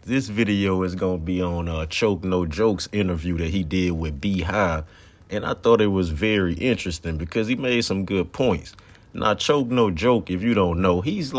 this video is gonna be on Choke No Jokes interview that he did with Beehive, and I thought it was very interesting because he made some good points. Now, Choke No Joke, if you don't know, he's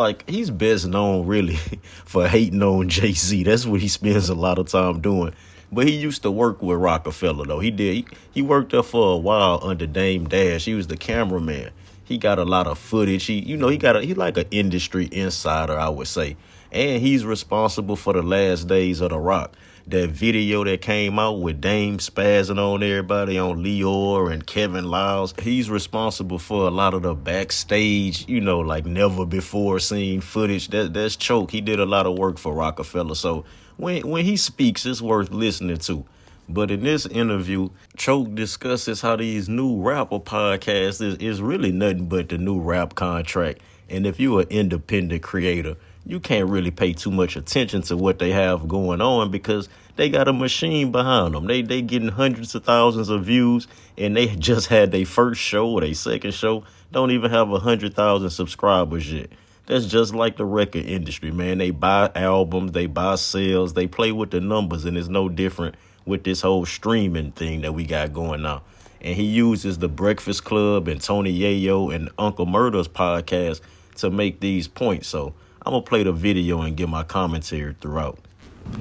best known really for hating on Jay-Z. That's what he spends a lot of time doing. But he used to work with Rockefeller though. He worked there for a while under Dame Dash. He was the cameraman. He got a lot of footage. He like an industry insider, I would say. And he's responsible for the last days of The Rock. That video that came out with Dame spazzing on everybody on Leor and Kevin Lyles. He's responsible for a lot of the backstage, like never before seen footage. That's Choke. He did a lot of work for Rockefeller. So when he speaks, it's worth listening to. But in this interview, Choke discusses how these new rapper podcasts is really nothing but the new rap contract. And if you're an independent creator, you can't really pay too much attention to what they have going on because they got a machine behind them. They getting hundreds of thousands of views, and they just had their first show or their second show. Don't even have 100,000 subscribers yet. That's just like the record industry, man. They buy albums, they buy sales, they play with the numbers, and it's no different with this whole streaming thing that we got going on. And he uses the Breakfast Club and Tony Yayo and Uncle Murder's podcast to make these points. So I'm going to play the video and give my commentary throughout.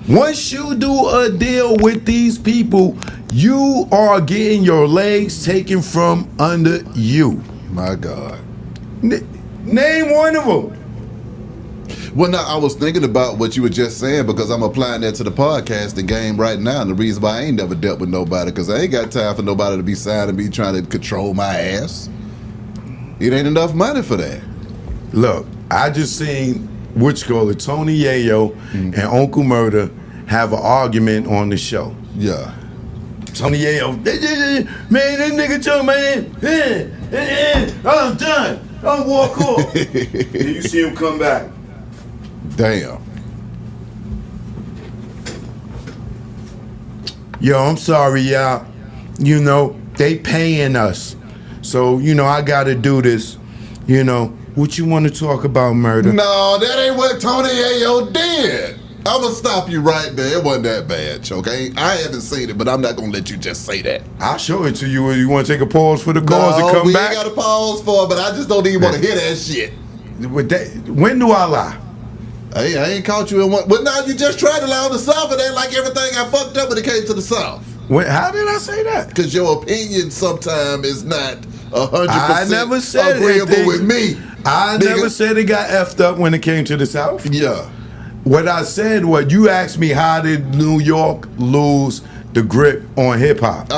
Once you do a deal with these people, you are getting your legs taken from under you. My God. Name one of them. Well, now, I was thinking about what you were just saying because I'm applying that to the podcasting game right now. And the reason why I ain't never dealt with nobody because I ain't got time for nobody to be signing me trying to control my ass. It ain't enough money for that. Look, I just seen Tony Yayo and Uncle Murder have an argument on the show. Yeah. Tony Yayo, man, that nigga told man, I'm done. I'm walk off. Then you see him come back. Damn. Yo, I'm sorry, y'all. They paying us. So, I gotta do this. What you want to talk about, Murder? No, that ain't what Tony Ayo did. I'm going to stop you right there. It wasn't that bad, okay? I haven't seen it, but I'm not going to let you just say that. I'll show it to you. You want to take a pause for the cause and come back? We ain't got a pause for it, but I just don't even want to hear that shit. When do I lie? Hey, I ain't caught you in one. But now you just tried to lie on the South, and ain't like everything I fucked up when it came to the South. How did I say that? Because your opinion sometimes is not 100% I never said agreeable with me. I never said it got effed up when it came to the South. Yeah. What I said was, you asked me how did New York lose the grip on hip hop?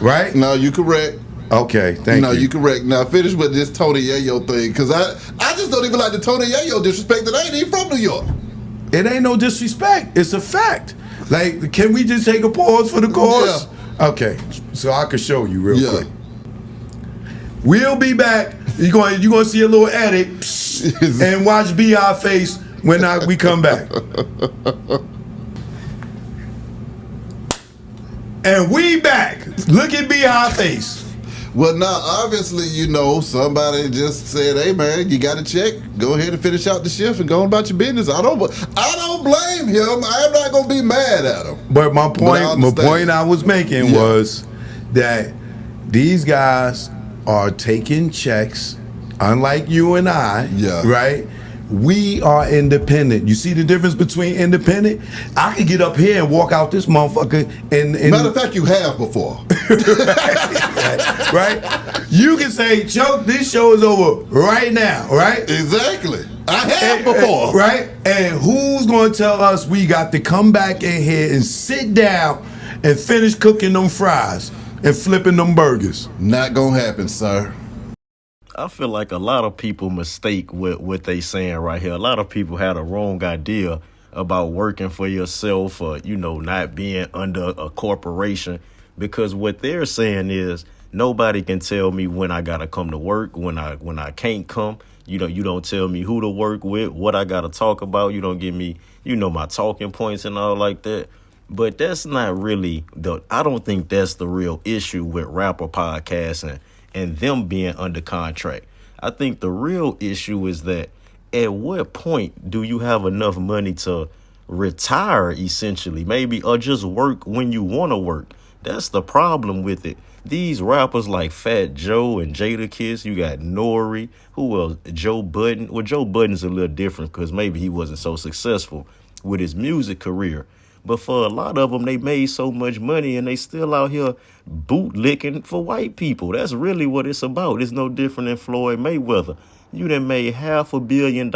Right? No, you correct. Okay, thank you. No, you correct. Now finish with this Tony Yayo thing, because I just don't even like the Tony Yayo disrespect that I ain't even from New York. It ain't no disrespect. It's a fact. Like, can we just take a pause for the cause? Yeah. Okay, so I can show you real quick. We'll be back. You're gonna see a little edit and watch B.I. face when we come back. And we back. Look at B.I. face. Well, now, obviously, somebody just said, hey, man, you got to check. Go ahead and finish out the shift and go on about your business. I don't blame him. I'm not going to be mad at him. But my point I was making was that these guys are taking checks, unlike you and I, right? We are independent. You see the difference between independent? I could get up here and walk out this motherfucker and matter of fact, you have before. Right? You can say, Choke, this show is over right now, right? Exactly. I have before. Right? And who's going to tell us we got to come back in here and sit down and finish cooking them fries and flipping them burgers? Not going to happen, sir. I feel like a lot of people mistake what they saying right here. A lot of people had a wrong idea about working for yourself or, not being under a corporation, because what they're saying is nobody can tell me when I got to come to work, when I can't come. You don't tell me who to work with, what I got to talk about. You don't give me, my talking points and all like that. But that's not really I don't think that's the real issue with rapper podcasts and them being under contract. I think the real issue is that at what point do you have enough money to retire essentially, maybe, or just work when you want to work. That's the problem with it. These rappers like Fat Joe and Jadakiss, you got Nori, who else? Joe Budden. Well, Joe Budden's a little different because maybe he wasn't so successful with his music career. But for a lot of them, they made so much money and they still out here bootlicking for white people. That's really what it's about. It's no different than Floyd Mayweather. You done made $500 million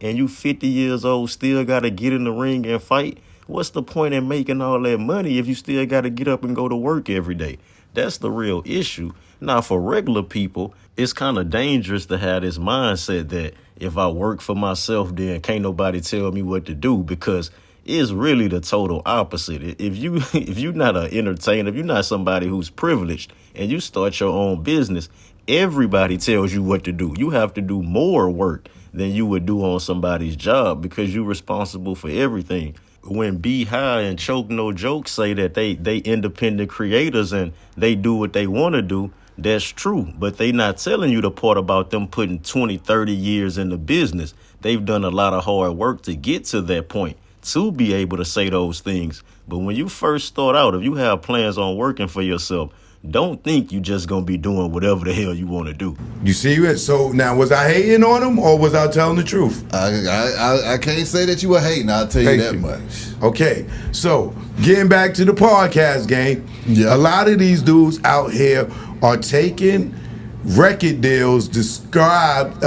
and you 50 years old still got to get in the ring and fight. What's the point in making all that money if you still got to get up and go to work every day? That's the real issue. Now, for regular people, it's kind of dangerous to have this mindset that if I work for myself, then can't nobody tell me what to do, because it's really the total opposite. If you're not an entertainer, if you're not somebody who's privileged and you start your own business, everybody tells you what to do. You have to do more work than you would do on somebody's job because you're responsible for everything. When Be High and Choke No Joke say that they independent creators and they do what they want to do, that's true. But they not telling you the part about them putting 20, 30 years in the business. They've done a lot of hard work to get to that point to be able to say those things. But when you first start out, if you have plans on working for yourself, don't think you just going to be doing whatever the hell you want to do. You see it? So now, was I hating on him or was I telling the truth? I can't say that you were hating. I'll tell you that much. Okay, so getting back to the podcast game, yeah. A lot of these dudes out here are taking record deals disguised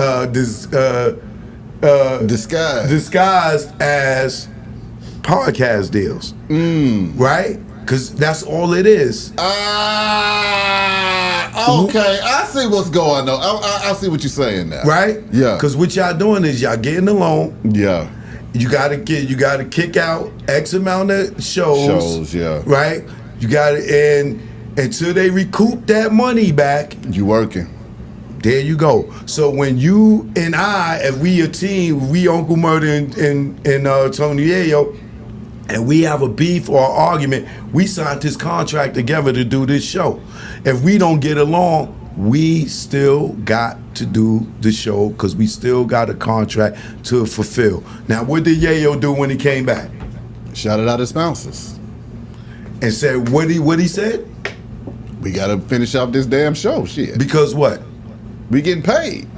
as podcast deals, right? Because that's all it is. Okay, I see what's going on. I see what you're saying now. Right? Yeah. Because what y'all doing is y'all getting a loan. Yeah. You gotta kick out X amount of shows. Yeah. Right? You gotta, and until they recoup that money back, you working. There you go. So when you and I, if we a team, we Uncle Murder and Tony Yayo, and we have a beef or an argument, we signed this contract together to do this show. If we don't get along, we still got to do the show because we still got a contract to fulfill. Now, what did Yayo do when he came back? Shouted out his spouses. And said, what he said? We got to finish off this damn show, shit. Because what? We getting paid.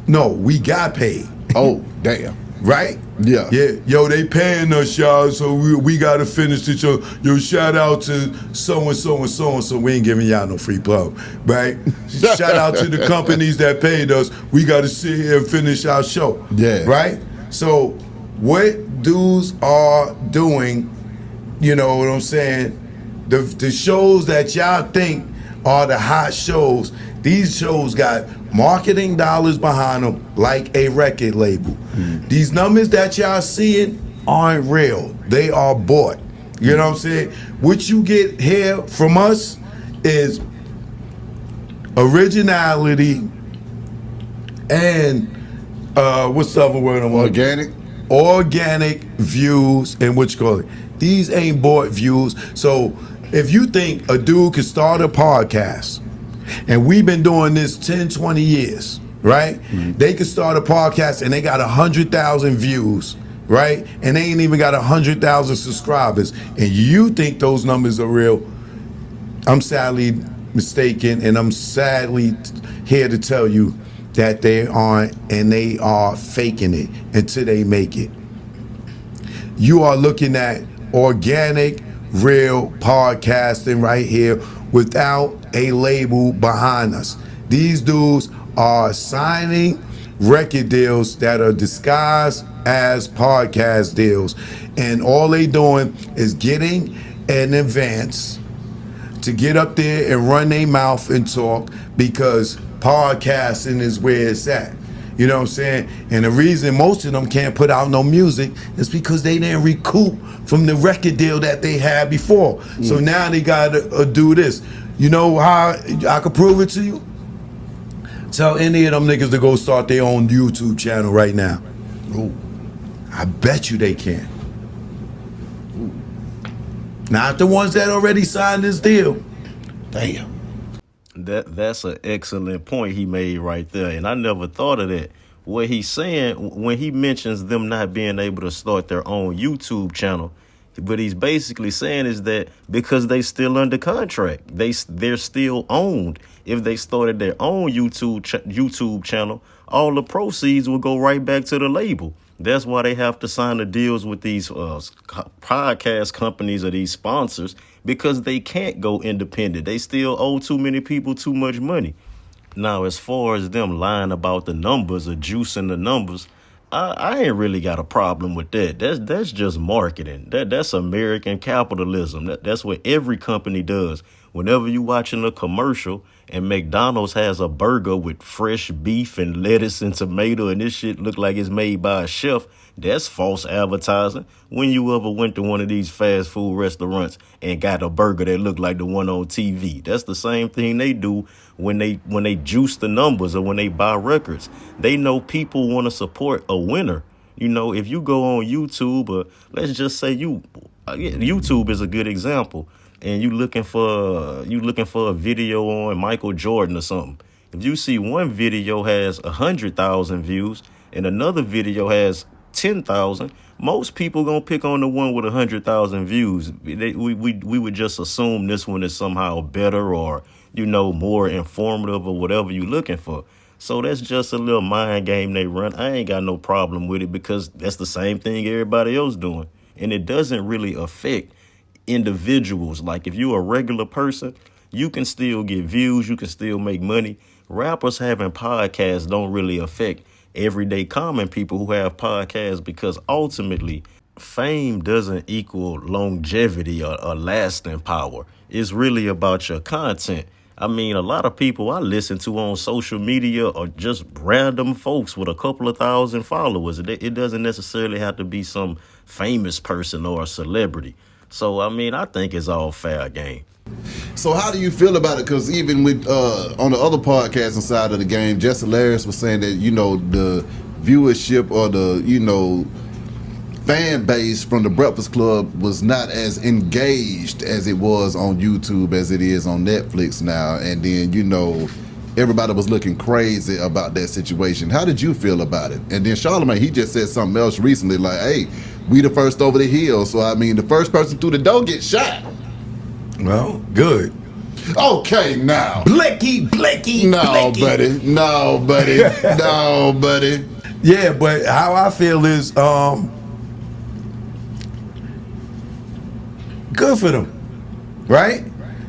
No, we got paid. Oh, damn. Right? Yeah. Yeah. Yo, they paying us, y'all, so we got to finish the show. Yo, shout out to so-and-so and so-and-so. We ain't giving y'all no free plug, right? Shout out to the companies that paid us. We got to sit here and finish our show. Yeah. Right? So what dudes are doing, you know what I'm saying? The shows that y'all think are the hot shows, these shows got marketing dollars behind them like a record label. These numbers that y'all seeing aren't real. They are bought. You know what I'm saying? What you get here from us is originality and what's the other word I want? Organic views and what you call it. These ain't bought views. So if you think a dude could start a podcast, and we've been doing this 10, 20 years, right? They could start a podcast and they got 100,000 views, right? And they ain't even got 100,000 subscribers. And you think those numbers are real? I'm sadly mistaken, and I'm sadly here to tell you that they aren't, and they are faking it until they make it. You are looking at organic, real podcasting right here without a label behind us. These dudes are signing record deals that are disguised as podcast deals, and all they doing is getting an advance to get up there and run their mouth and talk, because podcasting is where it's at. You know what I'm saying? And the reason most of them can't put out no music is because they didn't recoup from the record deal that they had before. So now they gotta do this. You know how I could prove it to you? Tell any of them niggas to go start their own YouTube channel right now. Ooh. I bet you they can. Ooh. Not the ones that already signed this deal. Damn. That's an excellent point he made right there, and I never thought of that. what he's saying when he mentions them not being able to start their own YouTube channel, what he's basically saying is that because they still under contract, they're still owned. If they started their own YouTube channel, all the proceeds will go right back to the label. That's why they have to sign the deals with these podcast companies or these sponsors, because they can't go independent. They still owe too many people too much money. Now, as far as them lying about the numbers or juicing the numbers, I ain't really got a problem with that. That's just marketing. That's American capitalism. That's what every company does. Whenever you watching a commercial and McDonald's has a burger with fresh beef and lettuce and tomato and this shit look like it's made by a chef, that's false advertising. When you ever went to one of these fast food restaurants and got a burger that looked like the one on TV? That's the same thing they do when they juice the numbers or when they buy records. They know people want to support a winner. You know, if you go on YouTube, or let's just say YouTube is a good example, and you looking for a video on Michael Jordan or something. If you see one video has 100,000 views and another video has 10,000, most people gonna pick on the one with 100,000 views. We would just assume this one is somehow better or, you know, more informative or whatever you're looking for. So that's just a little mind game they run. I ain't got no problem with it because that's the same thing everybody else doing. And it doesn't really affect individuals. Like if you're a regular person, you can still get views, you can still make money. Rappers having podcasts don't really affect everyday common people who have podcasts, because ultimately fame doesn't equal longevity or lasting power. It's really about your content. I mean, a lot of people I listen to on social media are just random folks with a couple of thousand followers. It doesn't necessarily have to be some famous person or a celebrity. So, I mean, I think it's all fair game. So how do you feel about it? Because even with on the other podcasting side of the game, Jesse Larris was saying that, you know, the viewership or the, you know, fan base from the Breakfast Club was not as engaged as it was on YouTube as it is on Netflix now. And then, you know, everybody was looking crazy about that situation. How did you feel about it? And then Charlamagne, he just said something else recently, like, hey, we the first over the hill. So, I mean, the first person through the door gets shot. Well, good. Okay, now. Blicky. No, buddy. No, buddy. Yeah, but how I feel is good for them, right?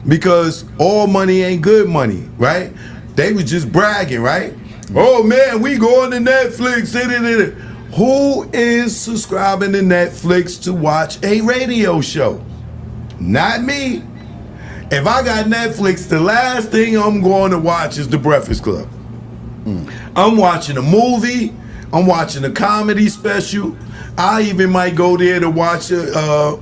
Because all money ain't good money, right? They was just bragging, right? Oh man, we going to Netflix. Who is subscribing to Netflix to watch a radio show? Not me. If I got Netflix, the last thing I'm going to watch is The Breakfast Club. I'm watching a movie. I'm watching a comedy special. I even might go there to watch a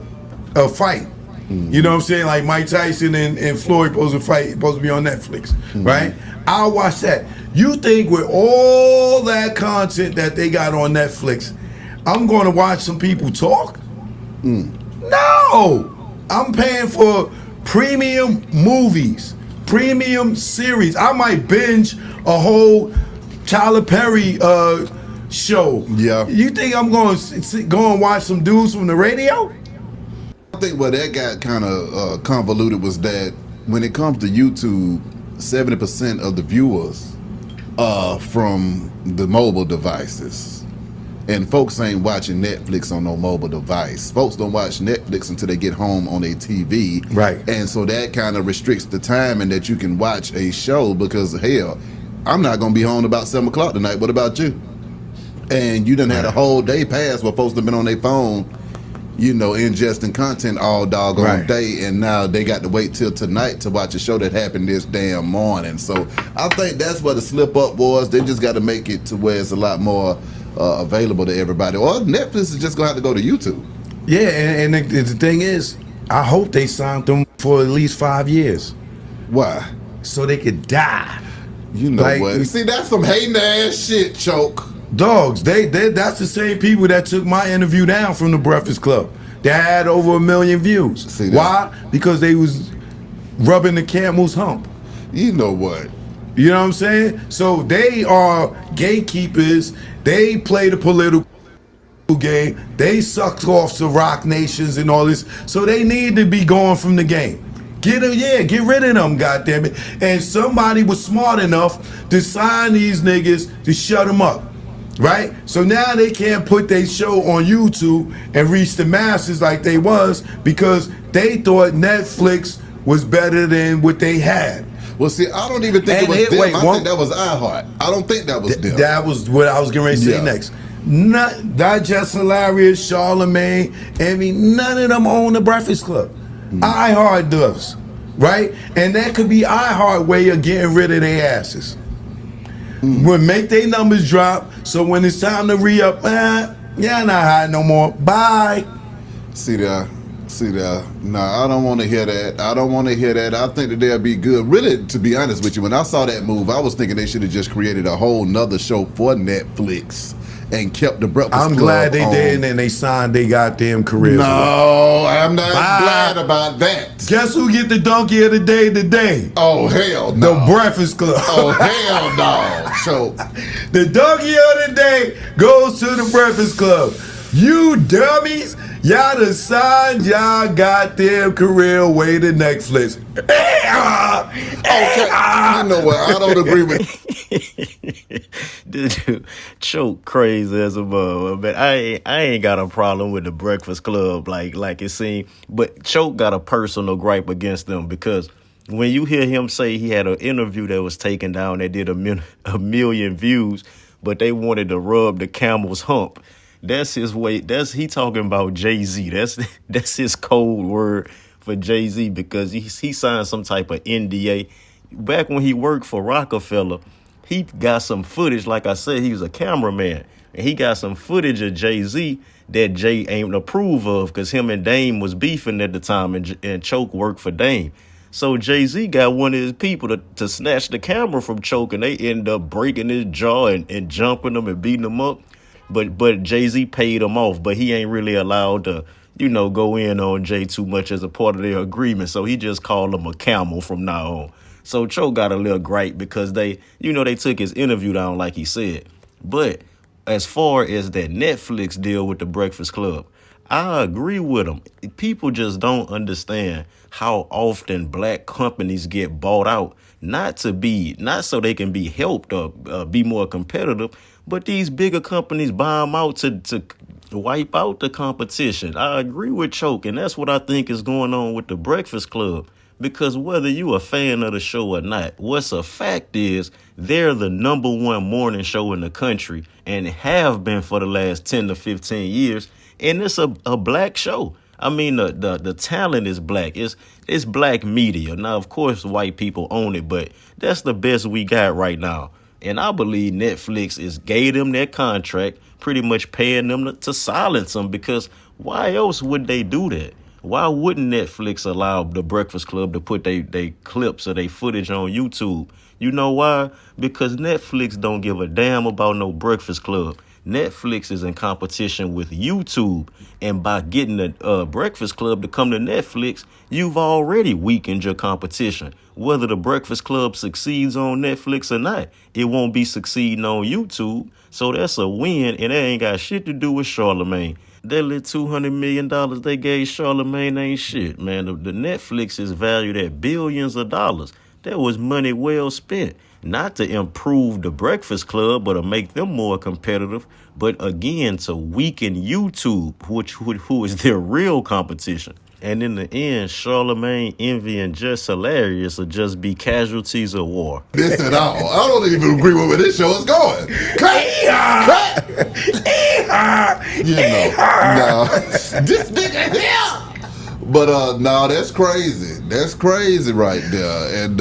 fight. You know what I'm saying? Like Mike Tyson and Floyd supposed to be on Netflix, right? I'll watch that. You think with all that content that they got on Netflix, I'm going to watch some people talk? No! I'm paying for premium movies, premium series. I might binge a whole Tyler Perry show. Yeah. You think I'm going to go and watch some dudes from the radio? I think where that got kind of convoluted was that when it comes to YouTube, 70% of the viewers are from the mobile devices. And folks ain't watching Netflix on no mobile device. Folks don't watch Netflix until they get home on a TV. Right. And so that kind of restricts the timing that you can watch a show because, hell, I'm not going to be home about 7 o'clock tonight. What about you? And you done had a whole day pass where folks have been on their phone, you know, ingesting content all doggone day, and now they got to wait till tonight to watch a show that happened this damn morning. So I think that's what the slip up was. They just got to make it to where it's a lot more available to everybody. Or Netflix is just going to have to go to YouTube. Yeah, and the thing is, I hope they signed them for at least 5 years. Why? So they could die. You know what? See, that's some hating ass shit, Choke. Dogs, that's the same people that took my interview down from the Breakfast Club. They had over 1 million views. See that? Why? Because they was rubbing the camel's hump. You know what? You know what I'm saying? So they are gatekeepers. They play the political game. They sucked off the rock nations and all this. So they need to be going from the game. Get rid of them, goddammit. And somebody was smart enough to sign these niggas to shut them up. Right? So now they can't put their show on YouTube and reach the masses like they was because they thought Netflix was better than what they had. Well, see, I don't even think it was them. I think that was iHeart. I don't think that was them. That was what I was getting ready to say next. Not just Hilarious, Charlemagne, none of them own the Breakfast Club. iHeart does, right? And that could be iHeart way of getting rid of their asses. Would make their numbers drop, so when it's time to re-up, yeah, not high no more. Bye. See there. Nah, I don't want to hear that. I think that they'll be good. Really, to be honest with you, when I saw that move, I was thinking they should have just created a whole nother show for Netflix and kept the Breakfast Club. I'm glad they did, and they signed their goddamn careers. No, I'm not glad about that. Guess who get the donkey of the day today? Oh, hell no. The Breakfast Club. Oh, hell no. So, the donkey of the day goes to the Breakfast Club. You dummies, y'all done signed y'all goddamn career away to Netflix. Okay, you know what? I don't agree with Dude, Choke crazy as a mother, but I ain't got a problem with the Breakfast Club like it seemed. But Choke got a personal gripe against them because when you hear him say he had an interview that was taken down that did a million views, but they wanted to rub the camel's hump. That's his way. He talking about Jay-Z. That's his code word for Jay-Z because he signed some type of NDA. Back when he worked for Rockefeller, he got some footage. Like I said, he was a cameraman. And he got some footage of Jay-Z that Jay ain't approve of because him and Dame was beefing at the time and Choke worked for Dame. So Jay-Z got one of his people to snatch the camera from Choke and they end up breaking his jaw and jumping him and beating him up. But Jay-Z paid him off, but he ain't really allowed to, go in on Jay too much as a part of their agreement. So he just called him a camel from now on. So Cho got a little gripe because they took his interview down like he said. But as far as that Netflix deal with the Breakfast Club, I agree with him. People just don't understand how often black companies get bought out, not so they can be helped or be more competitive, but these bigger companies buy them out to wipe out the competition. I agree with Choke, and that's what I think is going on with the Breakfast Club. Because whether you a fan of the show or not, what's a fact is they're the number one morning show in the country and have been for the last 10 to 15 years. And it's a black show. I mean, the talent is black. It's black media. Now, of course, white people own it, but that's the best we got right now. And I believe Netflix gave them that contract, pretty much paying them to silence them, because why else would they do that? Why wouldn't Netflix allow the Breakfast Club to put they clips or they footage on YouTube? You know why? Because Netflix don't give a damn about no Breakfast Club. Netflix is in competition with YouTube. And by getting the Breakfast Club to come to Netflix, you've already weakened your competition. Whether the Breakfast Club succeeds on Netflix or not, it won't be succeeding on YouTube. So that's a win, and that ain't got shit to do with Charlemagne. That little $200 million they gave Charlemagne ain't shit, man. The Netflix is valued at billions of dollars. That was money well spent. Not to improve the Breakfast Club, but to make them more competitive. But again, to weaken YouTube, who is their real competition. And in the end, Charlemagne, Envy, and Just Hilarious will just be casualties of war. This at all. I don't even agree with where this show is going. Cut! This nigga here! But no, that's crazy. That's crazy right there. And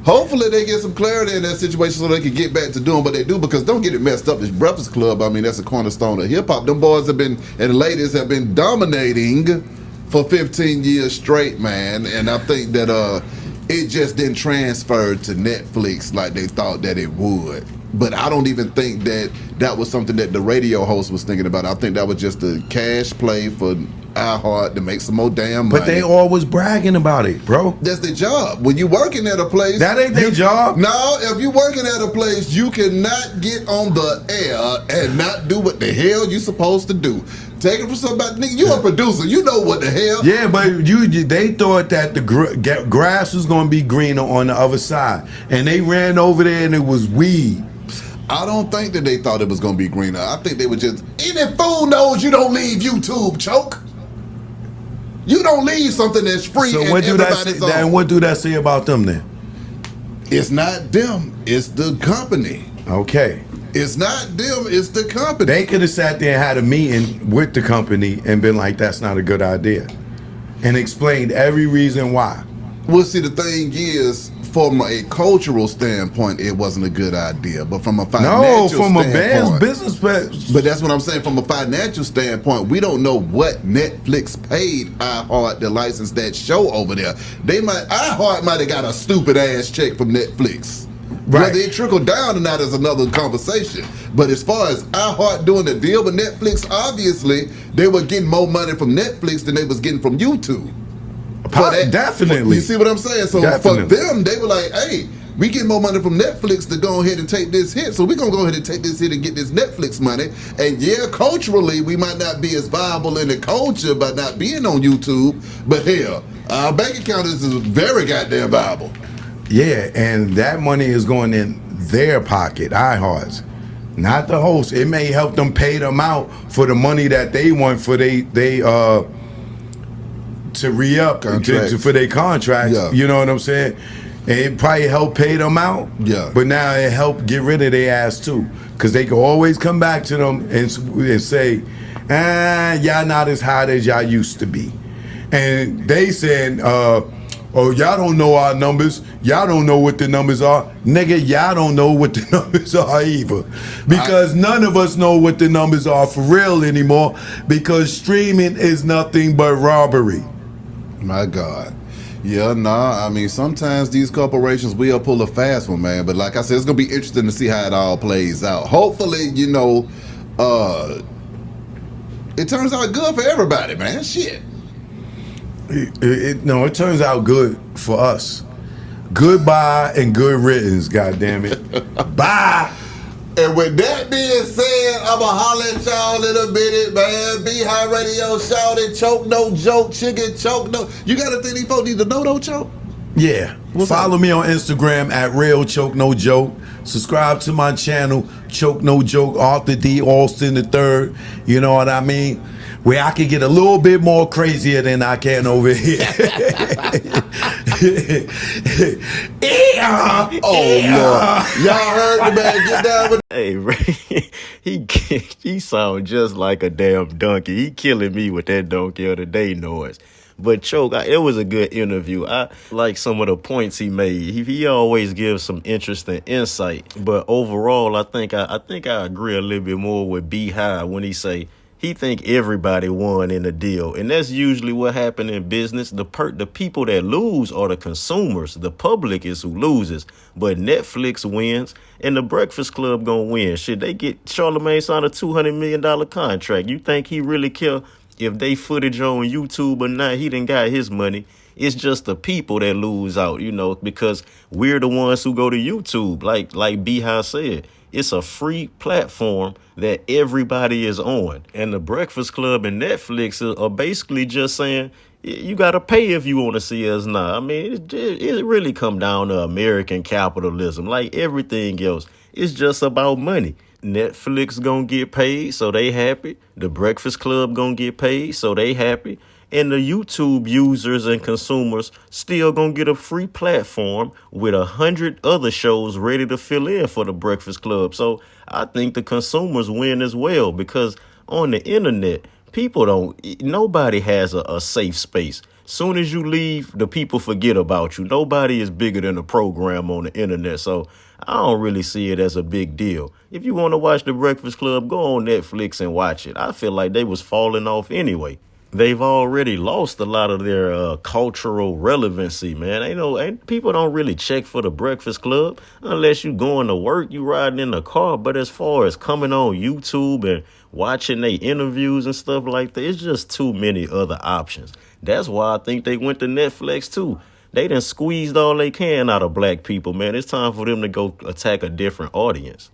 hopefully they get some clarity in that situation so they can get back to doing what they do, because don't get it messed up. This Breakfast Club, I mean, that's a cornerstone of hip-hop. Them boys have been, and ladies have been dominating for 15 years straight, man. And I think that it just didn't transfer to Netflix like they thought that it would. But I don't even think that was something that the radio host was thinking about. I think that was just a cash play for iHeart to make some more damn money. But they always bragging about it, bro. That's their job. When you working at a place, that ain't their job. No, if you working at a place, you cannot get on the air and not do what the hell you supposed to do. Take it from somebody, nigga. You a producer. You know what the hell. Yeah, but they thought that the grass was gonna be greener on the other side, and they ran over there and it was weed. I don't think that they thought it was gonna be greener. I think they were just. Any fool knows you don't leave YouTube, choke. You don't leave something that's free. So and what do that everybody's say? on. What do that say about them then? It's not them. It's the company. Okay. It's not them, it's the company. They could have sat there and had a meeting with the company and been like, that's not a good idea. And explained every reason why. Well, see, the thing is, from a cultural standpoint, it wasn't a good idea. But from a financial standpoint. No, from a business But that's what I'm saying. From a financial standpoint, we don't know what Netflix paid iHeart to license that show over there. iHeart might have got a stupid ass check from Netflix. Right. Whether it trickled down or not is another conversation. But as far as iHeart doing the deal with Netflix, obviously they were getting more money from Netflix than they was getting from YouTube. Definitely. You see what I'm saying? So Definitely. for them, they were like, hey, we get more money from Netflix to go ahead and take this hit. So we're going to go ahead and take this hit and get this Netflix money. And yeah, culturally, we might not be as viable in the culture by not being on YouTube. But hell, our bank account is very goddamn viable. Yeah, and that money is going in their pocket, iHeart's, not the host. It may help them pay them out for the money that they want for to re-up for their contracts. Yeah. You know what I'm saying? And it probably help pay them out. Yeah. But now it help get rid of their ass too, because they can always come back to them and say, y'all not as hot as y'all used to be, and they saying, oh, y'all don't know our numbers. Y'all don't know what the numbers are. Nigga, y'all don't know what the numbers are either. Because none of us know what the numbers are for real anymore, because streaming is nothing but robbery. My God. Yeah, nah, I mean, sometimes these corporations will pull a fast one, man. But like I said, it's going to be interesting to see how it all plays out. Hopefully, it turns out good for everybody, man. Shit. It turns out good for us. Goodbye and good riddance, goddammit. Bye. And with that being said, I'ma holler at y'all in a minute, man. Beehive Radio, shout it, choke no joke, chicken choke no. You gotta think these folks need to know, don't choke? Yeah. Follow me on Instagram at Real Choke No Joke. Subscribe to my channel, Choke No Joke, Arthur D. Alston III. You know what I mean? Where I can get a little bit more crazier than I can over here. Lord. Y'all heard the man, get down with. Hey, Ray, he sound just like a damn donkey. He killing me with that donkey of the day noise. But Choke, it was a good interview. I like some of the points he made. He always gives some interesting insight. But overall, I think I agree a little bit more with Beehive when he say he think everybody won in the deal. And that's usually what happened in business. The people that lose are the consumers. The public is who loses. But Netflix wins and the Breakfast Club gonna win. Shit, they get Charlamagne signed a $200 million contract. You think he really care if they footage on YouTube or not? He done got his money. It's just the people that lose out, because we're the ones who go to YouTube. Like Beehive said, it's a free platform that everybody is on. And the Breakfast Club and Netflix are basically just saying, you got to pay if you want to see us now. I mean, it really come down to American capitalism. Like everything else, it's just about money. Netflix gonna get paid, so they happy. The Breakfast Club gonna get paid, so they happy. And the YouTube users and consumers still gonna get a free platform with 100 other shows ready to fill in for the Breakfast Club. So I think the consumers win as well, because on the internet, nobody has a safe space. Soon as you leave, the people forget about you. Nobody is bigger than a program on the internet. So I don't really see it as a big deal. If you want to watch the Breakfast Club, go on Netflix and watch it. I feel like they was falling off anyway. they've already lost a lot of their cultural relevancy, man. Ain't people don't really check for the Breakfast Club unless you going to work, you riding in the car. But as far as coming on YouTube and watching they interviews and stuff like that, it's just too many other options. That's why I think they went to Netflix too. They done squeezed all they can out of black people, man. It's time for them to go attack a different audience.